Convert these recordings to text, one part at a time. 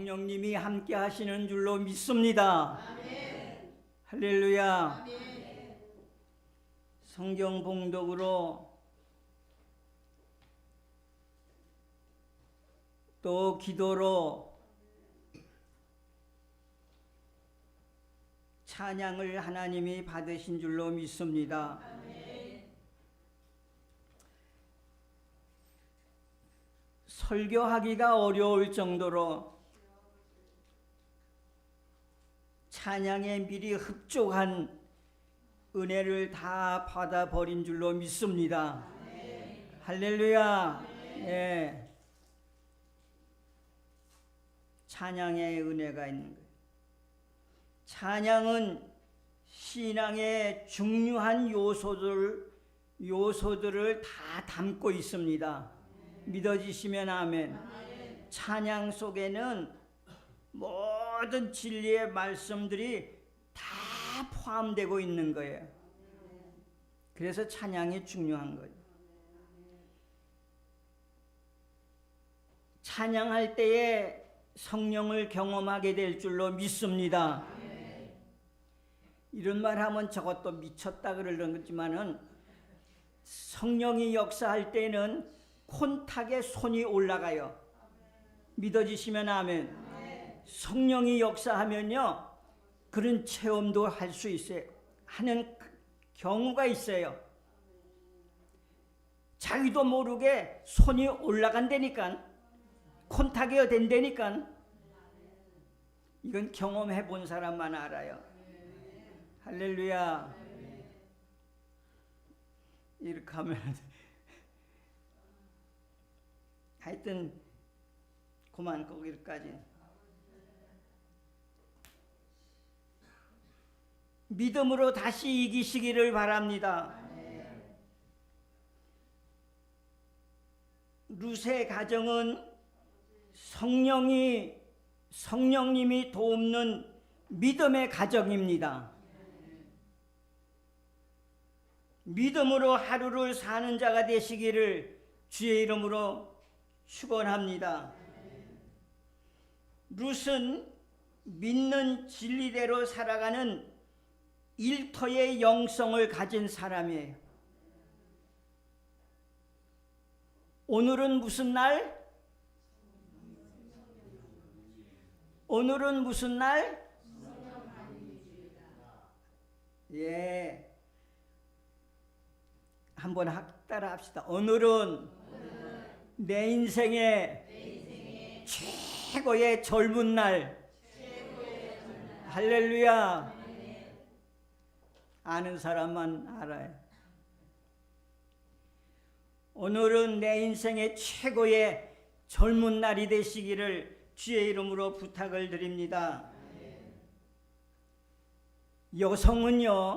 성령님이 함께 하시는 줄로 믿습니다. 아멘. 할렐루야. 아멘. 성경 봉독으로 또 기도로 찬양을 하나님이 받으신 줄로 믿습니다. 아멘. 설교하기가 어려울 정도로 찬양에 미리 흡족한 은혜를 다 받아버린 줄로 믿습니다. 아멘. 할렐루야. 예. 찬양의 은혜가 있는 거예요. 찬양은 신앙의 중요한 요소들을 다 담고 있습니다. 믿어지시면 아멘. 찬양 속에는 모든 진리의 말씀들이 다 포함되고 있는 거예요. 그래서 찬양이 중요한 거예요. 찬양할 때에 성령을 경험하게 될 줄로 믿습니다. 이런 말 하면 저것도 미쳤다 그러는 거지만은 성령이 역사할 때는 콘탁에 손이 올라가요. 믿어지시면 아멘. 성령이 역사하면요 그런 체험도 할 수 있어요. 하는 경우가 있어요. 자기도 모르게 손이 올라간다니까, 콘탁이 된다니까. 이건 경험해 본 사람만 알아요. 할렐루야. 이렇게 하면 하여튼 그만 거기까지. 믿음으로 다시 이기시기를 바랍니다. 룻의 가정은 성령님이 돕는 믿음의 가정입니다. 믿음으로 하루를 사는 자가 되시기를 주의 이름으로 축원합니다. 룻은 믿는 진리대로 살아가는 일터의 영성을 가진 사람이에요. 오늘은 무슨 날? 오늘은 무슨 날? 예. 한번 따라 합시다. 오늘은 내 인생의 최고의 젊은 날. 할렐루야. 아는 사람만 알아요. 오늘은 내 인생의 최고의 젊은 날이 되시기를 주의 이름으로 부탁을 드립니다. 여성은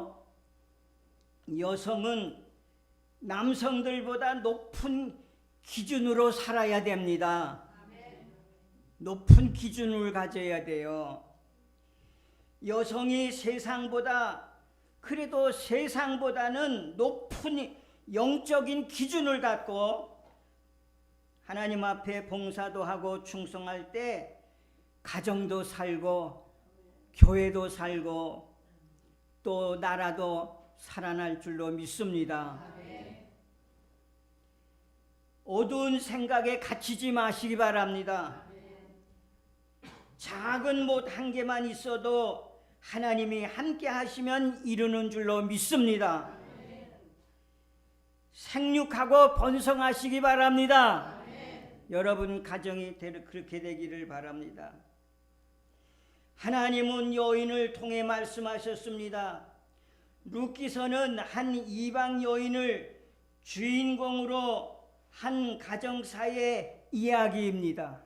남성들보다 높은 기준으로 살아야 됩니다. 높은 기준을 가져야 돼요. 여성이 그래도 세상보다는 높은 영적인 기준을 갖고 하나님 앞에 봉사도 하고 충성할 때 가정도 살고 교회도 살고 또 나라도 살아날 줄로 믿습니다. 어두운 생각에 갇히지 마시기 바랍니다. 작은 못 한 개만 있어도 하나님이 함께 하시면 이루는 줄로 믿습니다. 생육하고 번성하시기 바랍니다. 여러분 가정이 그렇게 되기를 바랍니다. 하나님은 여인을 통해 말씀하셨습니다. 룻기서는 한 이방 여인을 주인공으로 한 가정사의 이야기입니다.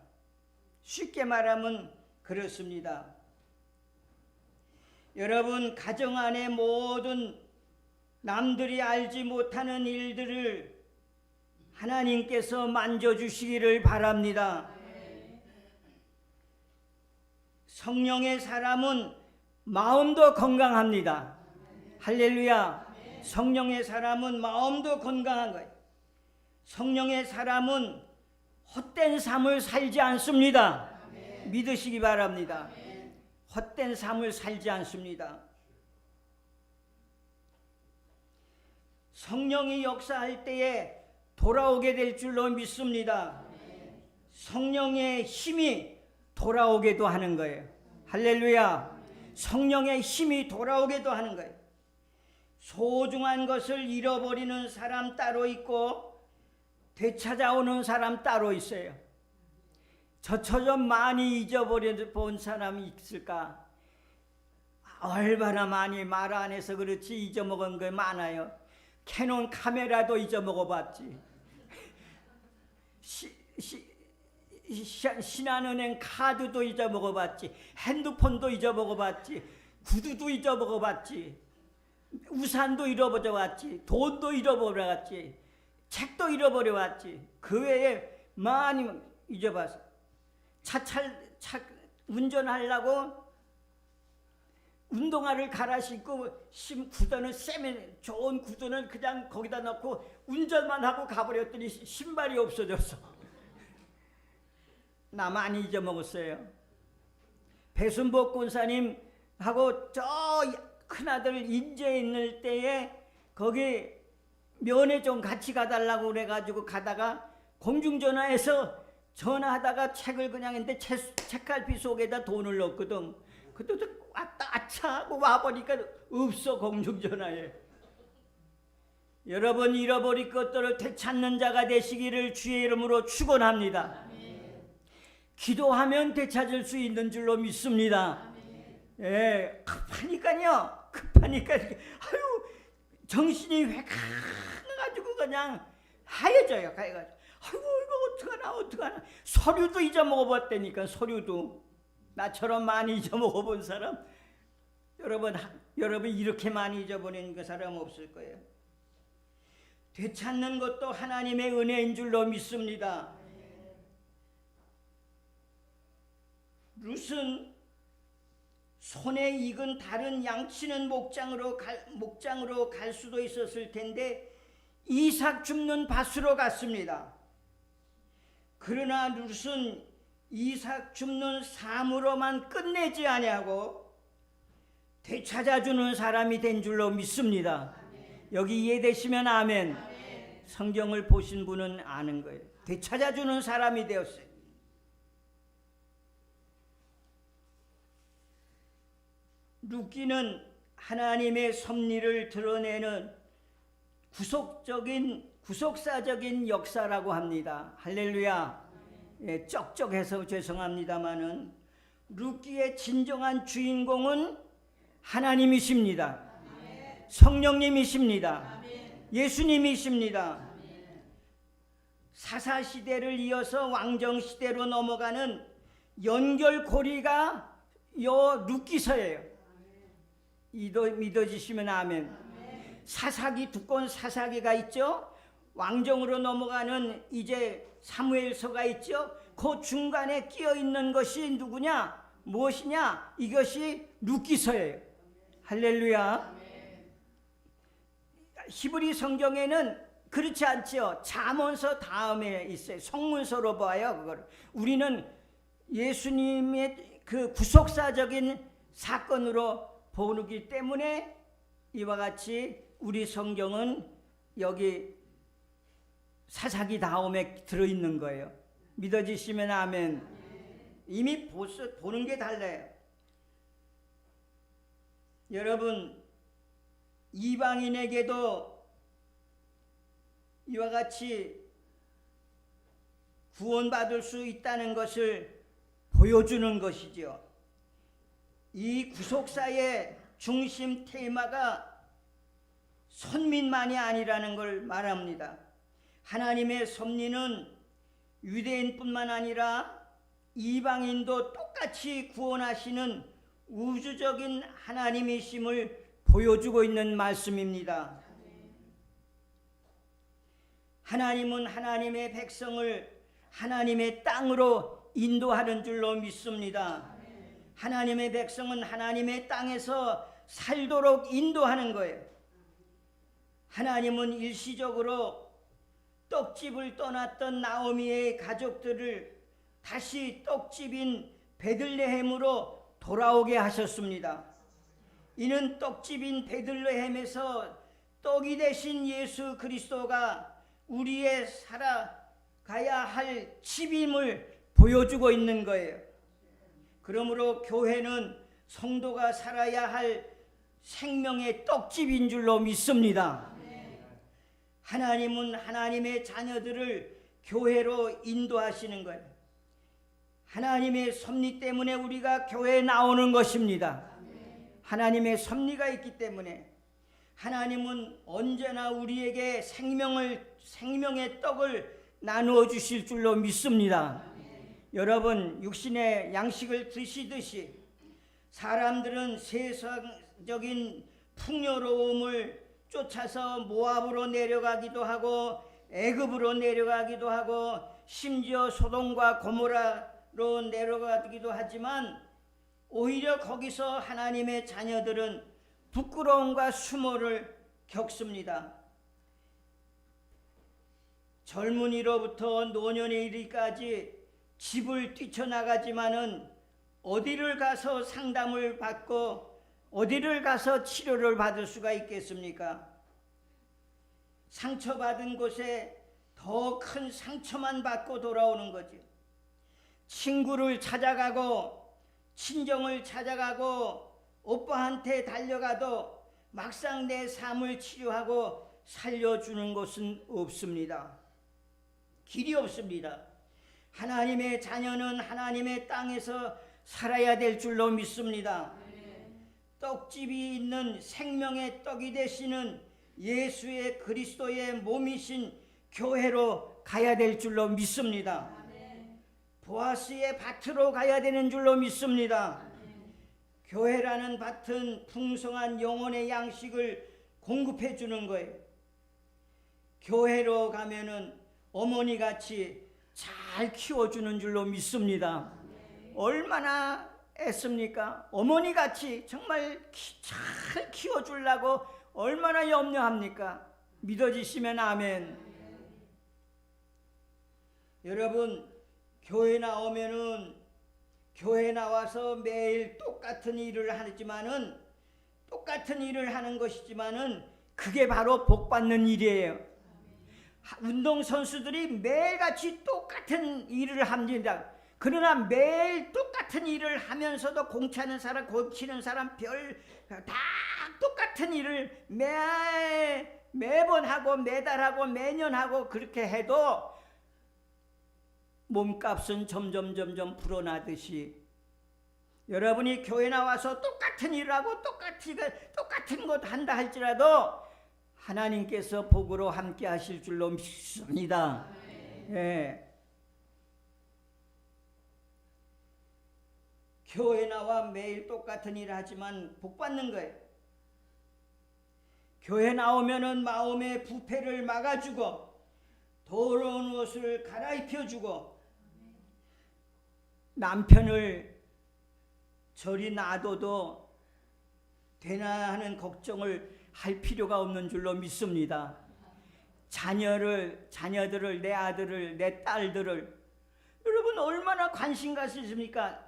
쉽게 말하면 그렇습니다. 여러분 가정 안의 모든 남들이 알지 못하는 일들을 하나님께서 만져주시기를 바랍니다. 성령의 사람은 마음도 건강합니다. 할렐루야. 성령의 사람은 마음도 건강한 거예요. 성령의 사람은 헛된 삶을 살지 않습니다. 믿으시기 바랍니다. 헛된 삶을 살지 않습니다. 성령이 역사할 때에 돌아오게 될 줄로 믿습니다. 성령의 힘이 돌아오게도 하는 거예요. 할렐루야. 성령의 힘이 돌아오게도 하는 거예요. 소중한 것을 잃어버리는 사람 따로 있고 되찾아오는 사람 따로 있어요. 저처럼 많이 잊어버려 본 사람이 있을까? 얼마나 많이 말 안 해서 그렇지 잊어먹은 게 많아요. 캐논 카메라도 잊어먹어봤지. 신한은행 카드도 잊어먹어봤지. 핸드폰도 잊어먹어봤지. 구두도 잊어먹어봤지. 우산도 잃어버려봤지. 돈도 잃어버려봤지. 책도 잃어버려봤지. 그 외에 많이 잊어봤어. 차 운전하려고 운동화를 갈아 신고 구두는 쌤에 좋은 구두는 그냥 거기다 넣고 운전만 하고 가버렸더니 신발이 없어졌어. 나 많이 잊어먹었어요. 배순복 권사님하고 저 큰아들 인제 있는 때에 거기 면회 좀 같이 가달라고 그래가지고 가다가 공중전화해서 전화하다가 책을 그냥 했는데 책갈피 속에다 돈을 넣었거든. 그때도 왔다 아차 하고 와보니까 없어. 공중전화에. 여러분 잃어버린 것들을 되찾는 자가 되시기를 주의 이름으로 축원합니다. 기도하면 되찾을 수 있는 줄로 믿습니다. 예, 급하니까요. 아유 정신이 획가가지고 그냥 하얘져요. 가해가지고 아이고 이거 어떡하나. 서류도 잊어먹어봤다니까. 서류도. 나처럼 많이 잊어먹어본 사람 여러분 이렇게 많이 잊어버리는 그 사람 없을 거예요. 되찾는 것도 하나님의 은혜인 줄로 믿습니다. 룻은 손에 익은 다른 양치는 목장으로 갈 수도 있었을 텐데 이삭 줍는 밭으로 갔습니다. 그러나 룻은 이삭 줍는 삶으로만 끝내지 아니하고 되찾아주는 사람이 된 줄로 믿습니다. 여기 이해되시면 아멘. 성경을 보신 분은 아는 거예요. 되찾아주는 사람이 되었어요. 룻기는 하나님의 섭리를 드러내는 구속사적인 역사라고 합니다. 할렐루야. 예, 쩍쩍해서 죄송합니다마는 룻기의 진정한 주인공은 하나님이십니다. 성령님이십니다. 예수님이십니다. 사사시대를 이어서 왕정시대로 넘어가는 연결고리가 요 룻기서예요. 믿어지시면 아멘. 사사기 두꺼운 사사기가 있죠. 왕정으로 넘어가는 이제 사무엘서가 있죠. 그 중간에 끼어 있는 것이 누구냐? 무엇이냐? 이것이 룻기서예요. 할렐루야. 히브리 성경에는 그렇지 않죠. 잠언서 다음에 있어요. 성문서로 봐요. 그걸 우리는 예수님의 그 구속사적인 사건으로 보기 때문에 이와 같이 우리 성경은 여기 사사기 다음에 들어있는 거예요. 믿어지시면 아멘. 이미 보는 게 달라요. 여러분 이방인에게도 이와 같이 구원받을 수 있다는 것을 보여주는 것이죠. 이 구속사의 중심 테마가 선민만이 아니라는 걸 말합니다. 하나님의 섭리는 유대인뿐만 아니라 이방인도 똑같이 구원하시는 우주적인 하나님이심을 보여주고 있는 말씀입니다. 하나님은 하나님의 백성을 하나님의 땅으로 인도하는 줄로 믿습니다. 하나님의 백성은 하나님의 땅에서 살도록 인도하는 거예요. 하나님은 일시적으로 떡집을 떠났던 나오미의 가족들을 다시 떡집인 베들레헴으로 돌아오게 하셨습니다. 이는 떡집인 베들레헴에서 떡이 되신 예수 그리스도가 우리의 살아가야 할 집임을 보여주고 있는 거예요. 그러므로 교회는 성도가 살아야 할 생명의 떡집인 줄로 믿습니다. 하나님은 하나님의 자녀들을 교회로 인도하시는 거예요. 하나님의 섭리 때문에 우리가 교회에 나오는 것입니다. 하나님의 섭리가 있기 때문에 하나님은 언제나 우리에게 생명의 떡을 나누어 주실 줄로 믿습니다. 여러분, 육신의 양식을 드시듯이 사람들은 세상적인 풍요로움을 쫓아서 모압으로 내려가기도 하고 애굽으로 내려가기도 하고 심지어 소돔과 고모라로 내려가기도 하지만 오히려 거기서 하나님의 자녀들은 부끄러움과 수모를 겪습니다. 젊은이로부터 노년에 이르기까지 집을 뛰쳐나가지만은 어디를 가서 상담을 받고 어디를 가서 치료를 받을 수가 있겠습니까? 상처받은 곳에 더 큰 상처만 받고 돌아오는 거지. 친구를 찾아가고 친정을 찾아가고 오빠한테 달려가도 막상 내 삶을 치료하고 살려주는 곳은 없습니다. 길이 없습니다. 하나님의 자녀는 하나님의 땅에서 살아야 될 줄로 믿습니다. 떡집이 있는 생명의 떡이 되시는 예수의 그리스도의 몸이신 교회로 가야 될 줄로 믿습니다. 보아스의 밭으로 가야 되는 줄로 믿습니다. 교회라는 밭은 풍성한 영혼의 양식을 공급해 주는 거예요. 교회로 가면은 어머니같이 잘 키워주는 줄로 믿습니다. 얼마나 애씁니까? 어머니같이 정말 잘 키워주려고 얼마나 염려합니까? 믿어지시면 아멘. 여러분, 교회 나오면은 교회 나와서 매일 똑같은 일을 하지만은 똑같은 일을 하는 것이지만은 그게 바로 복 받는 일이에요. 운동 선수들이 매일같이 똑같은 일을 합니다. 그러나 매일 똑같은 일을 하면서도 공 차는 사람, 공 치는 사람 다 똑같은 일을 매번 하고 매달 하고 매년 하고 그렇게 해도 몸값은 점점 불어나듯이 여러분이 교회 나와서 똑같은 일을 하고 똑같은 것 한다 할지라도 하나님께서 복으로 함께 하실 줄로 믿습니다. 예. 교회 나와 매일 똑같은 일을 하지만 복 받는 거예요. 교회 나오면은 마음의 부패를 막아주고 더러운 옷을 갈아입혀주고 남편을 저리 놔둬도 되나 하는 걱정을 할 필요가 없는 줄로 믿습니다. 자녀들을, 내 아들을, 내 딸들을 여러분 얼마나 관심 가지십니까?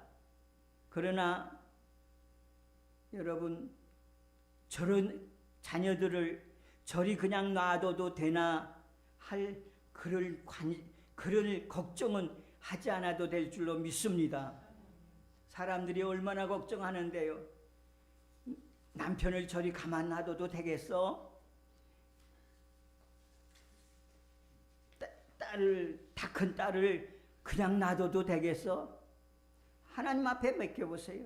그러나 여러분 저런 자녀들을 저리 그냥 놔둬도 되나 할 그럴 걱정은 하지 않아도 될 줄로 믿습니다. 사람들이 얼마나 걱정하는데요. 남편을 저리 가만 놔둬도 되겠어? 다 큰 딸을 그냥 놔둬도 되겠어? 하나님 앞에 맡겨보세요.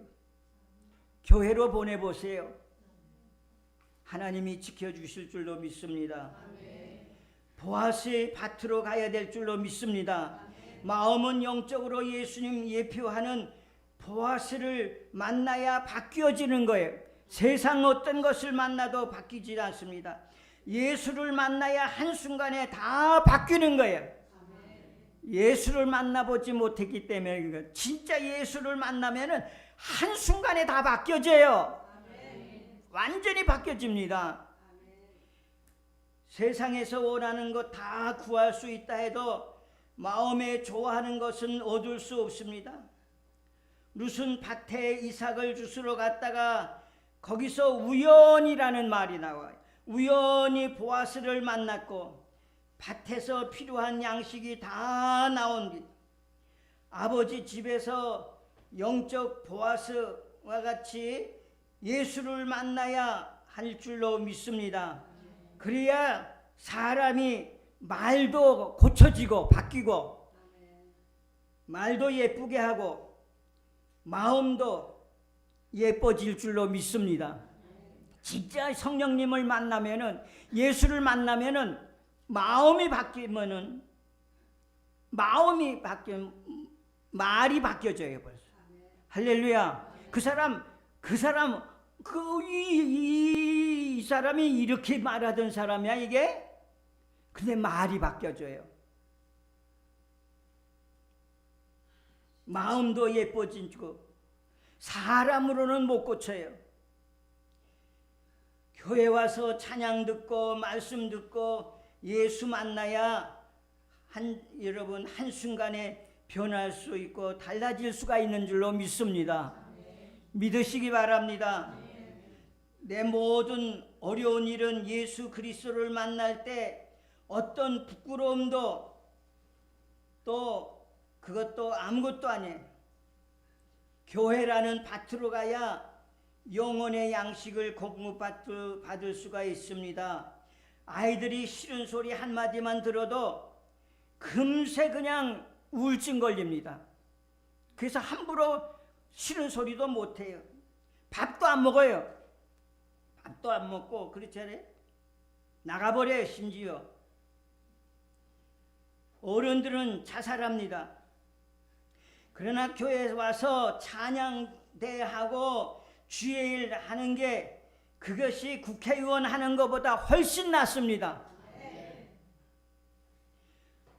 교회로 보내보세요. 하나님이 지켜주실 줄로 믿습니다. 보아스의 밭으로 가야 될 줄로 믿습니다. 마음은 영적으로 예수님 예표하는 보아스를 만나야 바뀌어지는 거예요. 세상 어떤 것을 만나도 바뀌지 않습니다. 예수를 만나야 한순간에 다 바뀌는 거예요. 예수를 만나보지 못했기 때문에 진짜 예수를 만나면은 한순간에 다 바뀌어져요. 완전히 바뀌어집니다. 세상에서 원하는 것 다 구할 수 있다 해도 마음에 좋아하는 것은 얻을 수 없습니다. 룻은 밭에 이삭을 주스러 갔다가 거기서 우연이라는 말이 나와요. 우연히 보아스를 만났고 밭에서 필요한 양식이 다 나온 뒤 아버지 집에서 영적 보아스와 같이 예수를 만나야 할 줄로 믿습니다. 그래야 사람이 말도 고쳐지고 바뀌고 말도 예쁘게 하고 마음도 예뻐질 줄로 믿습니다. 진짜 성령님을 만나면은, 예수를 만나면은 마음이 바뀌면은, 말이 바뀌어져요 벌써. 할렐루야. 이 사람이 이렇게 말하던 사람이야 이게. 근데 말이 바뀌어져요. 마음도 예뻐지고 사람으로는 못 고쳐요. 교회 와서 찬양 듣고 말씀 듣고 예수 만나야 여러분 한순간에 변할 수 있고 달라질 수가 있는 줄로 믿습니다. 믿으시기 바랍니다. 내 모든 어려운 일은 예수 그리스도를 만날 때 어떤 부끄러움도 또 그것도 아무것도 아니에요. 교회라는 밭으로 가야 영혼의 양식을 공급받을 수가 있습니다. 아이들이 싫은 소리 한마디만 들어도 금세 그냥 우울증 걸립니다. 그래서 함부로 싫은 소리도 못해요. 밥도 안 먹어요. 밥도 안 먹고 그렇잖아요. 나가버려요. 심지어 어른들은 자살합니다. 그러나 교회에 와서 찬양대하고 주일을 하는 게 그것이 국회의원 하는 것보다 훨씬 낫습니다.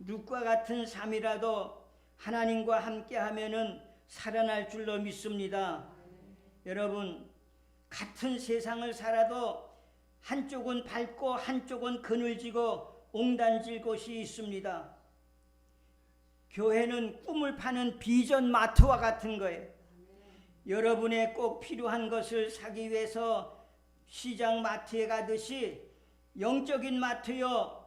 룻과 같은 삶이라도 하나님과 함께 하면은 살아날 줄로 믿습니다. 여러분, 같은 세상을 살아도 한쪽은 밝고 한쪽은 그늘지고 옹단질 곳이 있습니다. 교회는 꿈을 파는 비전 마트와 같은 거예요. 여러분의 꼭 필요한 것을 사기 위해서 시장 마트에 가듯이 영적인 마트요,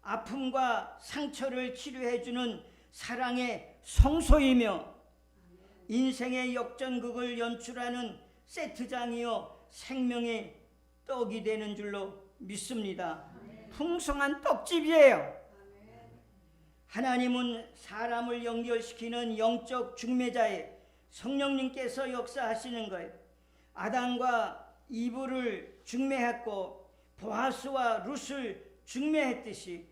아픔과 상처를 치료해주는 사랑의 성소이며 인생의 역전극을 연출하는 세트장이요 생명의 떡이 되는 줄로 믿습니다. 풍성한 떡집이에요. 하나님은 사람을 연결시키는 영적 중매자에 성령님께서 역사하시는 거예요. 아담과 이브를 중매했고 보아스와 룻을 중매했듯이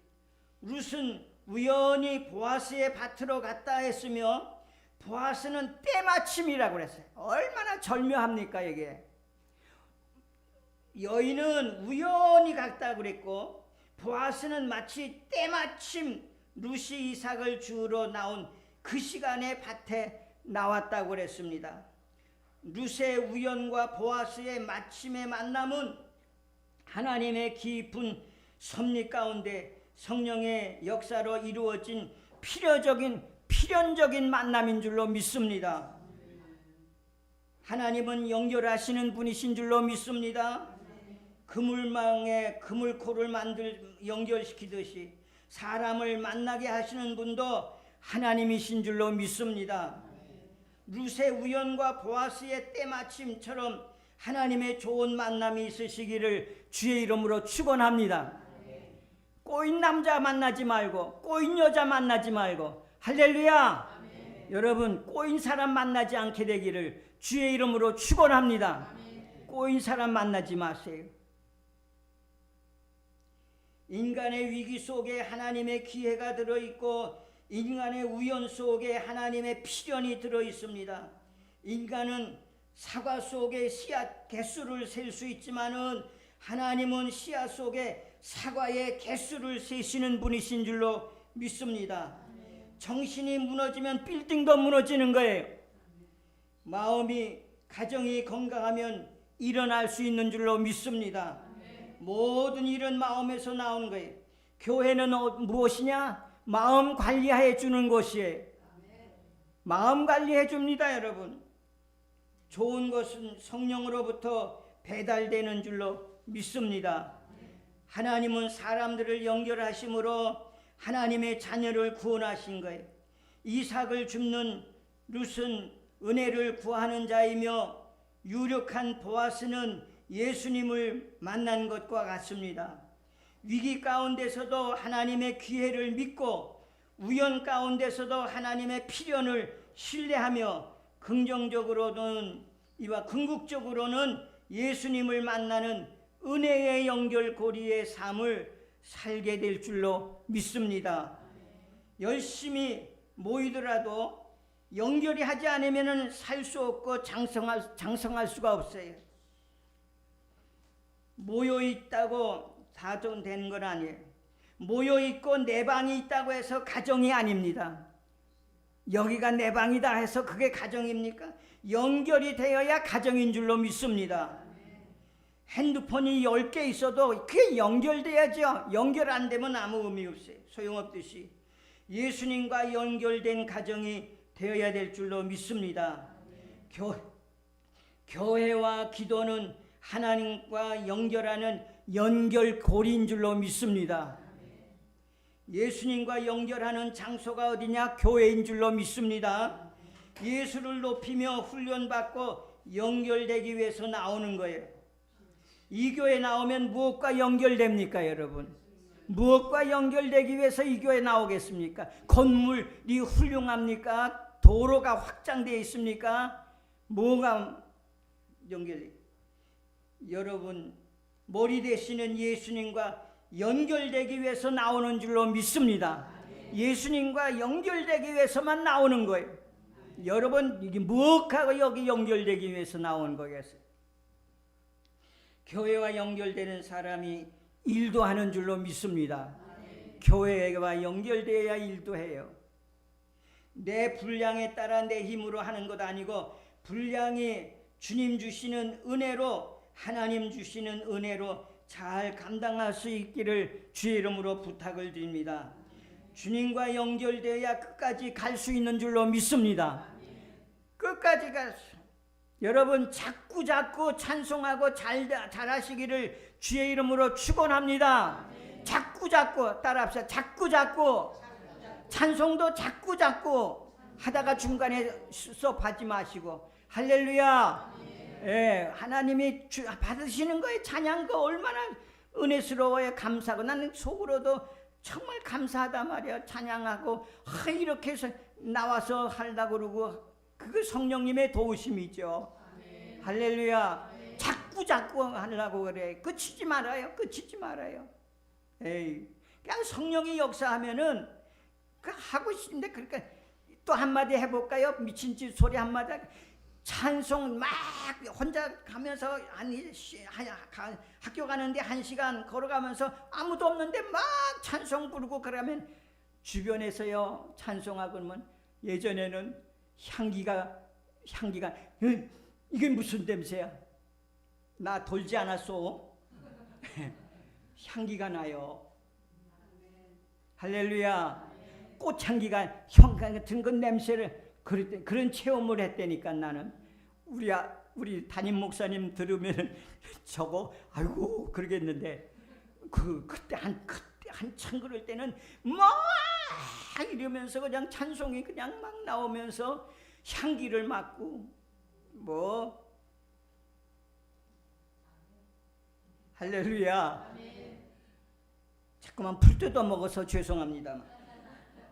룻은 우연히 보아스의 밭으로 갔다 했으며 보아스는 때마침이라고 그랬어요. 얼마나 절묘합니까 이게. 여인은 우연히 갔다 그랬고 보아스는 마치 때마침 룻이 이삭을 주우러 나온 그 시간에 밭에 나왔다고 그랬습니다. 룻의 우연과 보아스의 마침의 만남은 하나님의 깊은 섭리 가운데 성령의 역사로 이루어진 필연적인 만남인 줄로 믿습니다. 하나님은 연결하시는 분이신 줄로 믿습니다. 그물망에 그물코를 연결시키듯이 사람을 만나게 하시는 분도 하나님이신 줄로 믿습니다. 룻의 우연과 보아스의 때마침처럼 하나님의 좋은 만남이 있으시기를 주의 이름으로 축원합니다. 꼬인 남자 만나지 말고 꼬인 여자 만나지 말고 할렐루야. 여러분 꼬인 사람 만나지 않게 되기를 주의 이름으로 축원합니다. 꼬인 사람 만나지 마세요. 인간의 위기 속에 하나님의 기회가 들어있고 인간의 우연 속에 하나님의 필연이 들어있습니다. 인간은 사과 속에 씨앗 개수를 셀 수 있지만은 하나님은 씨앗 속에 사과의 개수를 세시는 분이신 줄로 믿습니다. 정신이 무너지면 빌딩도 무너지는 거예요. 마음이 가정이 건강하면 일어날 수 있는 줄로 믿습니다. 모든 일은 마음에서 나오는 거예요. 교회는 무엇이냐? 마음 관리해 주는 곳이에요. 마음 관리해 줍니다. 여러분 좋은 것은 성령으로부터 배달되는 줄로 믿습니다. 하나님은 사람들을 연결하심으로 하나님의 자녀를 구원하신 거예요. 이삭을 줍는 룻은 은혜를 구하는 자이며 유력한 보아스는 예수님을 만난 것과 같습니다. 위기 가운데서도 하나님의 기회를 믿고 우연 가운데서도 하나님의 필연을 신뢰하며 긍정적으로는 이와 궁극적으로는 예수님을 만나는 은혜의 연결고리의 삶을 살게 될 줄로 믿습니다. 열심히 모이더라도 연결이 하지 않으면 살 수 없고 장성할 수가 없어요. 모여 있다고 다 되는 건 아니에요. 모여 있고 내 방이 있다고 해서 가정이 아닙니다. 여기가 내 방이다 해서 그게 가정입니까? 연결이 되어야 가정인 줄로 믿습니다. 핸드폰이 10개 있어도 그게 연결돼야죠. 연결 안 되면 아무 의미 없어요. 소용없듯이 예수님과 연결된 가정이 되어야 될 줄로 믿습니다. 교회와 기도는 하나님과 연결하는 연결고리인 줄로 믿습니다. 예수님과 연결하는 장소가 어디냐? 교회인 줄로 믿습니다. 예수를 높이며 훈련받고 연결되기 위해서 나오는 거예요. 이 교회 나오면 무엇과 연결됩니까, 여러분? 무엇과 연결되기 위해서 이 교회 나오겠습니까? 건물이 훌륭합니까? 도로가 확장되어 있습니까? 뭐가 연결돼? 여러분, 머리 되시는 예수님과 연결되기 위해서 나오는 줄로 믿습니다. 예수님과 연결되기 위해서만 나오는 거예요. 여러분, 이게 무엇하고 여기 연결되기 위해서 나오는 거겠어요? 교회와 연결되는 사람이 일도 하는 줄로 믿습니다. 교회와 연결되어야 일도 해요. 내 분량에 따라 내 힘으로 하는 것 아니고 분량이 주님 주시는 은혜로, 하나님 주시는 은혜로 잘 감당할 수 있기를 주의 이름으로 부탁을 드립니다. 주님과 연결되어야 끝까지 갈 수 있는 줄로 믿습니다. 끝까지 갈 수. 여러분 자꾸 찬송하고 잘하시기를 주의 이름으로 축원합니다. 자꾸 따라합시다. 자꾸 찬송도 자꾸 하다가 중간에 스톱하지 마시고 할렐루야. 예, 하나님이 받으시는 거에 찬양가 얼마나 은혜스러워요. 감사하고 나는 속으로도 정말 감사하다 말이야. 찬양하고 이렇게 해서 나와서 하려고 그러고 그게 성령님의 도우심이죠. 아멘. 할렐루야. 아멘. 자꾸 하려고 그래. 끝이지 말아요. 에이, 그냥 성령이 역사하면은 그 하고 싶은데 그러니까 또 한마디 해볼까요? 미친 짓 소리 한마디. 찬송 막 혼자 가면서 학교 가는데 1시간 걸어가면서 아무도 없는데 막 찬송 부르고 그러면 주변에서요 찬송하고 그러면 예전에는 향기가 이게 무슨 냄새야? 나 돌지 않았어. 향기가 나요. 할렐루야. 꽃향기가 형 같은 그 냄새를 그런 체험을 했다니까. 나는 우리 담임 목사님 들으면 저거 아이고 그러겠는데 그때 한참 그럴 때는 막 이러면서 그냥 찬송이 그냥 막 나오면서 향기를 맡고 할렐루야. 자꾸만 풀 뜯어 먹어서 죄송합니다만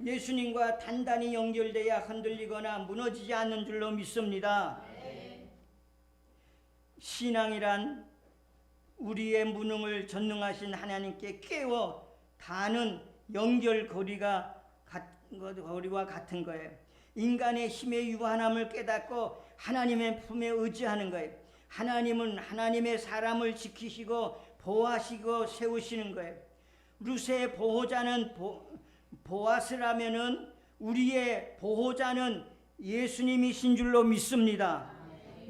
예수님과 단단히 연결돼야 흔들리거나 무너지지 않는 줄로 믿습니다. 신앙이란 우리의 무능을 전능하신 하나님께 깨워 다는 연결고리와 같은 거예요. 인간의 힘의 유한함을 깨닫고 하나님의 품에 의지하는 거예요. 하나님은 하나님의 사람을 지키시고 보호하시고 세우시는 거예요. 룻의 보호자는 보아스라면은 우리의 보호자는 예수님이신 줄로 믿습니다.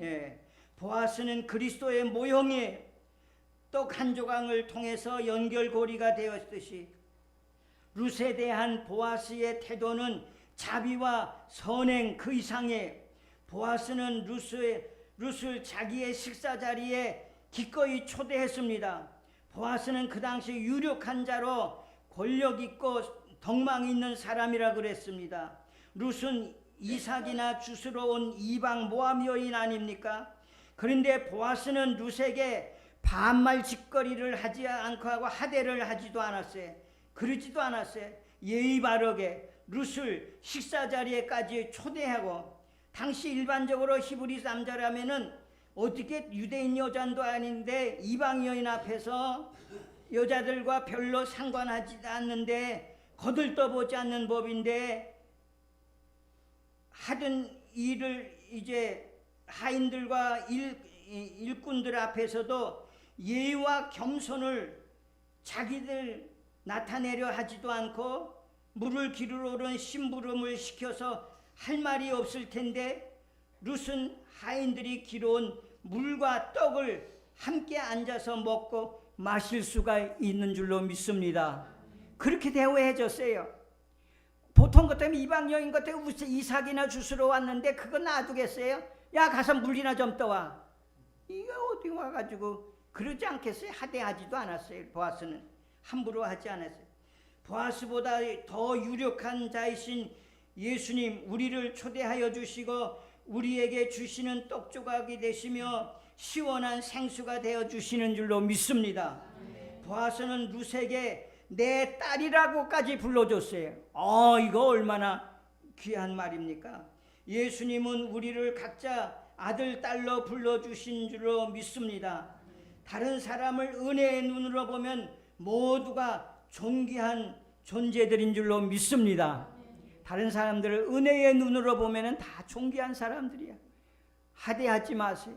예. 보아스는 그리스도의 모형이 떡 한 조각을 통해서 연결고리가 되었듯이 룻에 대한 보아스의 태도는 자비와 선행 그 이상의 보아스는 룻을 자기의 식사 자리에 기꺼이 초대했습니다. 보아스는 그 당시 유력한 자로 권력 있고 덕망 있는 사람이라 그랬습니다. 룻은 이삭이나 주스로 온 이방 모압 여인 아닙니까? 그런데 보아스는 룻에게 반말 짓거리를 하지 않고 하고 하대를 하지도 않았어요. 그러지도 않았어요. 예의 바르게 룻을 식사 자리에까지 초대하고, 당시 일반적으로 히브리 남자라면은 어떻게 유대인 여자도 아닌데 이방 여인 앞에서 여자들과 별로 상관하지 않는데 거들떠보지 않는 법인데, 하던 일을 이제 하인들과 일꾼들 앞에서도 예의와 겸손을 자기들 나타내려 하지도 않고 물을 기르러 오른 심부름을 시켜서 할 말이 없을 텐데, 룻은 하인들이 기러온 물과 떡을 함께 앉아서 먹고 마실 수가 있는 줄로 믿습니다. 그렇게 대우해줬어요. 보통 같으면 이방 여인 같으면 이삭이나 주스러 왔는데 그거 놔두겠어요? 야, 가서 물이나 좀 떠와. 이거 어디 와가지고 그러지 않겠어요? 하대하지도 않았어요. 보아스는 함부로 하지 않았어요. 보아스보다 더 유력한 자이신 예수님, 우리를 초대하여 주시고 우리에게 주시는 떡 조각이 되시며 시원한 생수가 되어 주시는 줄로 믿습니다. 보아스는 룻에게 내 딸이라고까지 불러줬어요. 이거 얼마나 귀한 말입니까? 예수님은 우리를 각자 아들, 딸로 불러주신 줄로 믿습니다. 다른 사람을 은혜의 눈으로 보면 모두가 존귀한 존재들인 줄로 믿습니다. 다른 사람들을 은혜의 눈으로 보면 다 존귀한 사람들이야. 하대하지 마세요.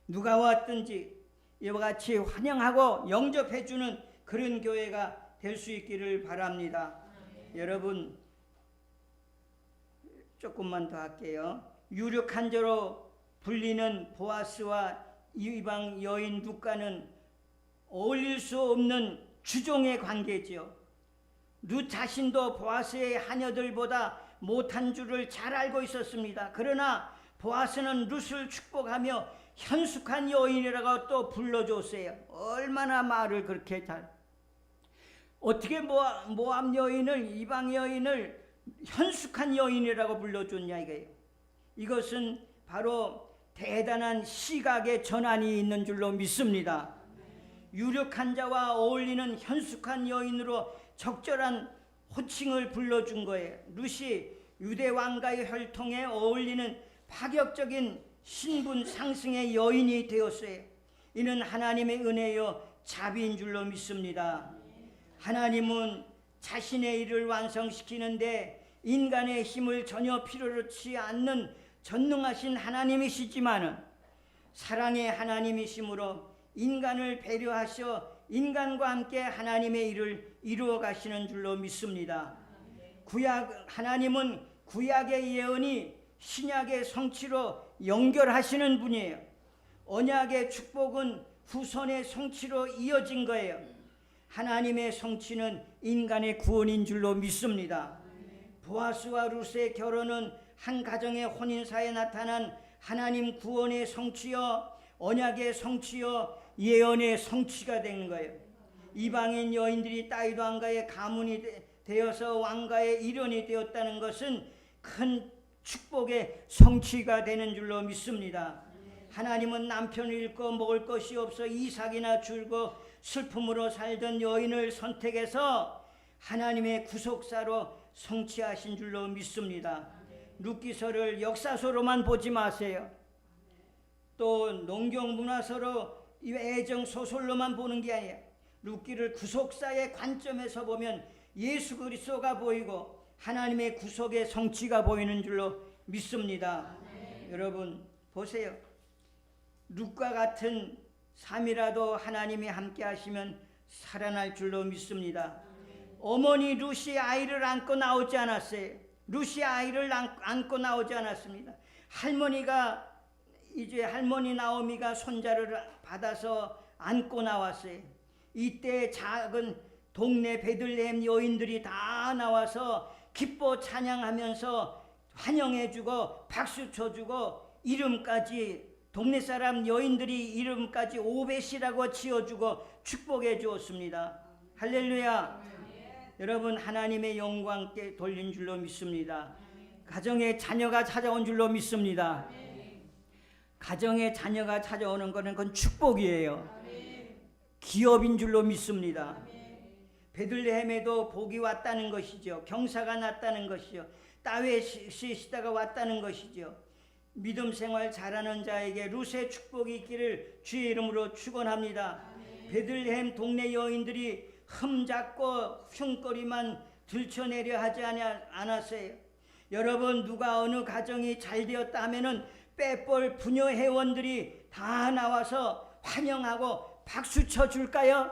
누가 왔든지 이와 같이 환영하고 영접해주는 그런 교회가 될 수 있기를 바랍니다. 여러분, 조금만 더 할게요. 유력한 자로 불리는 보아스와 이방 여인 룻과는 어울릴 수 없는 주종의 관계지요. 룻 자신도 보아스의 하녀들보다 못한 줄을 잘 알고 있었습니다. 그러나 보아스는 룻을 축복하며 현숙한 여인이라고 또 불러줬어요. 얼마나 말을 그렇게 어떻게 모압 여인을, 이방 여인을 현숙한 여인이라고 불러줬냐 이거예요. 이것은 바로 대단한 시각의 전환이 있는 줄로 믿습니다. 유력한 자와 어울리는 현숙한 여인으로 적절한 호칭을 불러준 거예요. 룻이 유대 왕가의 혈통에 어울리는 파격적인 신분 상승의 여인이 되었어요. 이는 하나님의 은혜요 자비인 줄로 믿습니다. 하나님은 자신의 일을 완성시키는데 인간의 힘을 전혀 필요치 않는 전능하신 하나님이시지만은 사랑의 하나님이시므로 인간을 배려하셔 인간과 함께 하나님의 일을 이루어 가시는 줄로 믿습니다. 하나님은 구약의 예언이 신약의 성취로 연결하시는 분이에요. 언약의 축복은 후손의 성취로 이어진 거예요. 하나님의 성취는 인간의 구원인 줄로 믿습니다. 보아스와 룻의 결혼은 한 가정의 혼인사에 나타난 하나님 구원의 성취여 언약의 성취여 예언의 성취가 되는 거예요. 이방인 여인들이 다윗 왕가의 가문이 되어서 왕가의 일원이 되었다는 것은 큰 축복의 성취가 되는 줄로 믿습니다. 하나님은 남편을 잃고 먹을 것이 없어 이삭이나 줄고 슬픔으로 살던 여인을 선택해서 하나님의 구속사로 성취하신 줄로 믿습니다. 룻기서를 역사서로만 보지 마세요. 또 농경 문화서로 애정 소설로만 보는 게 아니에요. 룻기를 구속사의 관점에서 보면 예수 그리스도가 보이고 하나님의 구속의 성취가 보이는 줄로 믿습니다. 여러분 보세요. 룻과 같은 삶이라도 하나님이 함께 하시면 살아날 줄로 믿습니다. 어머니 룻이 아이를 안고 나오지 않았어요. 룻이 아이를 안고 나오지 않았습니다. 할머니가 이제 할머니 나오미가 손자를 받아서 안고 나왔어요. 이때 작은 동네 베들레헴 여인들이 다 나와서 기뻐 찬양하면서 환영해주고 박수 쳐주고 이름까지 동네 사람 여인들이 이름까지 오벳이라고 지어주고 축복해 주었습니다. 할렐루야. 여러분 하나님의 영광께 돌린 줄로 믿습니다. 가정에 자녀가 찾아온 줄로 믿습니다. 가정에 자녀가 찾아오는 것은 그건 축복이에요. 기업인 줄로 믿습니다. 베들레헴에도 복이 왔다는 것이죠. 경사가 났다는 것이죠. 다윗이 시다가 왔다는 것이죠. 믿음 생활 잘하는 자에게 룻의 축복이 있기를 주의 이름으로 축원합니다. 베들레헴 동네 여인들이 흠잡고 흉거리만 들춰내려 하지 않았어요. 여러분 누가 어느 가정이 잘 되었다 하면은 빼볼 부녀 회원들이 다 나와서 환영하고 박수 쳐 줄까요?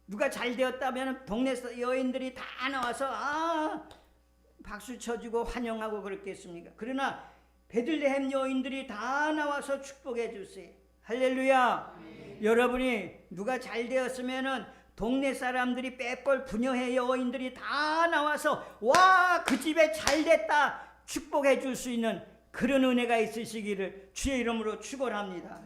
누가 잘 되었다면 동네 여인들이 다 나와서 박수 쳐주고 환영하고 그렇겠습니까? 그러나 베들레헴 여인들이 다 나와서 축복해 주세요. 할렐루야. 여러분이 누가 잘 되었으면은 동네 사람들이 빼볼 부녀회 여인들이 다 나와서 와, 그 집에 잘 됐다 축복해 줄 수 있는 그런 은혜가 있으시기를 주의 이름으로 축원합니다.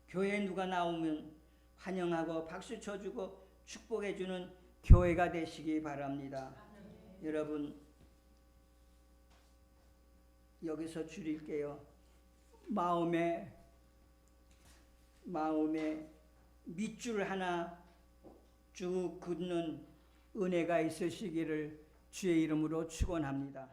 교회에 누가 나오면 환영하고 박수 쳐주고 축복해 주는 교회가 되시기 바랍니다. 여러분 여기서 줄일게요. 마음에 밑줄 하나 쭉 긋는 은혜가 있으시기를 주의 이름으로 축원합니다.